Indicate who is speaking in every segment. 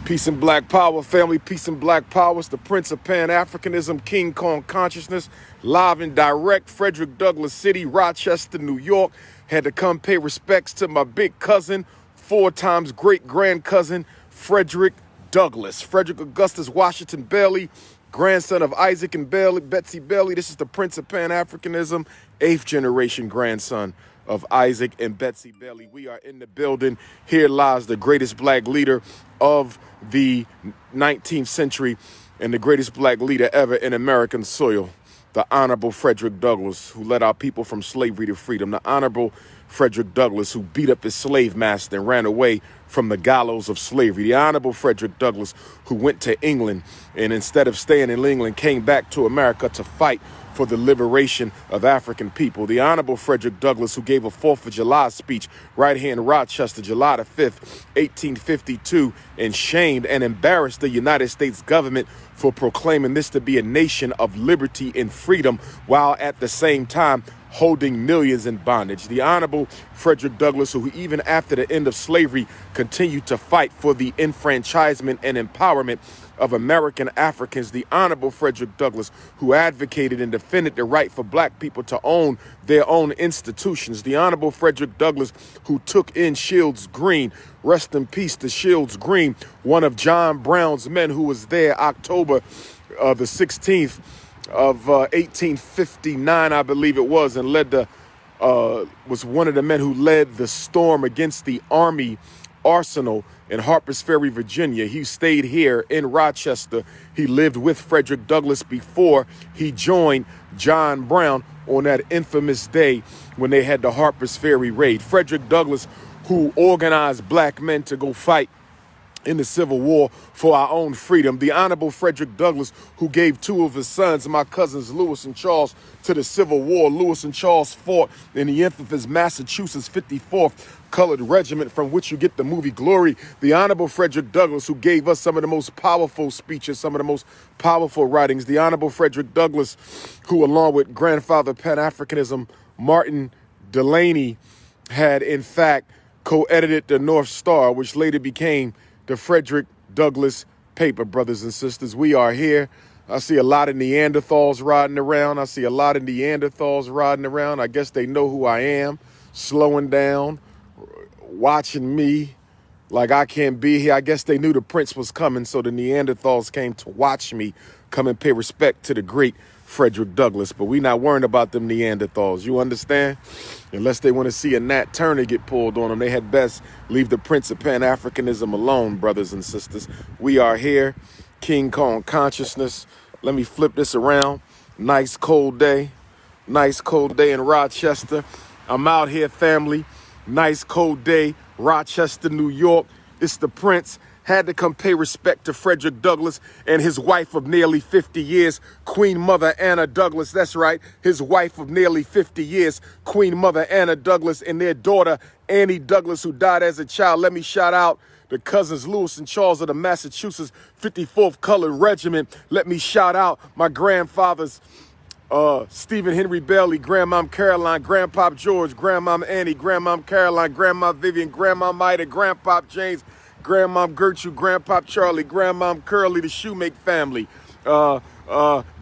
Speaker 1: Peace and black power, family. Peace and black power. It's the Prince of Pan-Africanism, King Kong Consciousness. Live and direct, Fredrick Douglass City, Rochester, New York. Had to come pay respects to my big cousin, 4 times great-grand cousin, Fredrick Douglass. Frederick Augustus Washington Bailey, grandson of Isaac and Betsy Bailey. This is the Prince of Pan-Africanism, 8th generation grandson of Isaac and Betsy Bailey. We are in the building. Here lies the greatest black leader of the 19th century and the greatest black leader ever in American soil, the Honorable Fredrick Douglass, who led our people from slavery to freedom. The Honorable Fredrick Douglass, who beat up his slave master and ran away from the gallows of slavery. The Honorable Fredrick Douglass, who went to England and instead of staying in England, came back to America to fight for the liberation of African people. The Honorable Fredrick Douglass, who gave a 4th of July speech right here in Rochester, July the 5th, 1852, and shamed and embarrassed the United States government for proclaiming this to be a nation of liberty and freedom, while at the same time holding millions in bondage. The Honorable Fredrick Douglass, who even after the end of slavery continued to fight for the enfranchisement and empowerment of American Africans. The Honorable Fredrick Douglass, who advocated and defended the right for black people to own their own institutions. The Honorable Fredrick Douglass, who took in Shields Green. Rest in peace to Shields Green, one of John Brown's men who was there October the 16th of 1859, I believe it was, and was one of the men who led the storm against the Army Arsenal in Harpers Ferry, Virginia. He stayed here in Rochester. He lived with Fredrick Douglass before he joined John Brown on that infamous day when they had the Harpers Ferry raid. Fredrick Douglass, who organized black men to go fight in the Civil War for our own freedom. The Honorable Fredrick Douglass, who gave 2 of his sons, my cousins Lewis and Charles, to the Civil War. Lewis and Charles fought in the infamous Massachusetts 54th Colored Regiment, from which you get the movie Glory. The Honorable Fredrick Douglass, who gave us some of the most powerful speeches, some of the most powerful writings. The Honorable Fredrick Douglass, who along with grandfather Pan-Africanism Martin Delaney had in fact co-edited the North Star, which later became the Fredrick Douglass paper. Brothers and sisters, we are here. I see a lot of Neanderthals riding around. I guess they know who I am, slowing down, watching me like I can't be here. I guess they knew the prince was coming, so the Neanderthals came to watch me come and pay respect to the great Fredrick Douglass. But we not worrying about them Neanderthals, you understand? Unless they want to see a Nat Turner get pulled on them, they had best leave the Prince of Pan-Africanism alone, brothers and sisters. We are here, King Kong Consciousness. Let me flip this around. Nice cold day in Rochester. I'm out here, family. Nice cold day, Rochester, New York. It's the Prince. Had to come pay respect to Fredrick Douglass and his wife of nearly 50 years, Queen Mother Anna Douglass. That's right, his wife of nearly 50 years, Queen Mother Anna Douglass, and their daughter, Annie Douglass, who died as a child. Let me shout out the cousins Lewis and Charles of the Massachusetts 54th Colored Regiment. Let me shout out my grandfathers, Stephen Henry Bailey, Grandmom Caroline, Grandpop George, Grandmom Annie, Grandmom Caroline, Grandma Vivian, Grandma Maida, Grandpop James, Grandmom Gertrude, Grandpop Charlie, Grandmom Curly, the Shoemake family,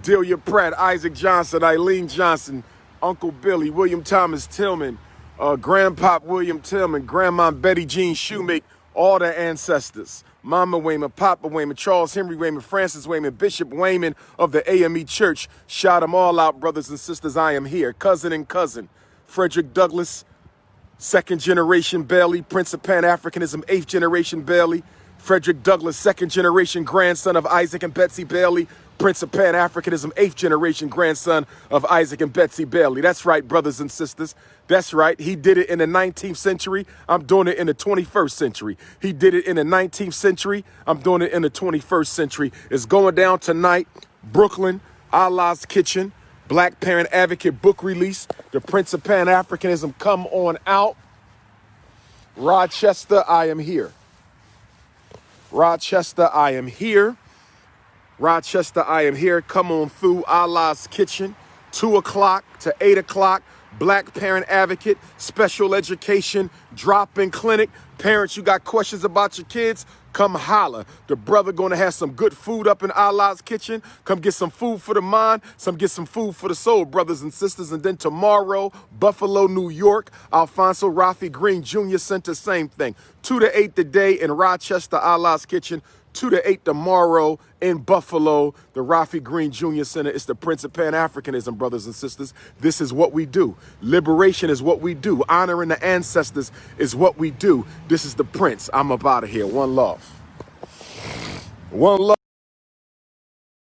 Speaker 1: Delia Pratt, Isaac Johnson, Eileen Johnson, Uncle Billy, William Thomas Tillman, Grandpop William Tillman, Grandmom Betty Jean Shoemake, all the ancestors. Mama Wayman, Papa Wayman, Charles Henry Wayman, Francis Wayman, Bishop Wayman of the AME Church. Shout them all out, brothers and sisters. I am here. Cousin and cousin. Fredrick Douglass, 2nd generation Bailey, Prince of Pan-Africanism, 8th generation Bailey. Fredrick Douglass, 2nd generation grandson of Isaac and Betsy Bailey, Prince of Pan-Africanism, 8th generation grandson of Isaac and Betsy Bailey. That's right, brothers and sisters. That's right. He did it in the 19th century. I'm doing it in the 21st century. He did it in the 19th century. I'm doing it in the 21st century. It's going down tonight. Brooklyn, Allah's Kitchen, Black Parent Advocate book release. The Prince of Pan-Africanism, come on out. Rochester, I am here. Rochester, I am here. Rochester, I am here. Come on through Allah's Kitchen, 2 o'clock to 8 o'clock. Black Parent Advocate, Special Education, drop-in clinic. Parents, you got questions about your kids? Come holler. The brother gonna have some good food up in Allah's kitchen. Come get some food for the mind, get some food for the soul, brothers and sisters. And then tomorrow, Buffalo, New York, Alfonso Rafi Green Jr. Center, same thing. 2 to 8 today in Rochester, Allah's kitchen. 2 to 8 tomorrow in Buffalo, the Rafi Green Jr. Center. It's the Prince of Pan-Africanism, brothers and sisters. This is what we do. Liberation is what we do. Honoring the ancestors is what we do. This is the Prince. I'm up out of here. One love. One love.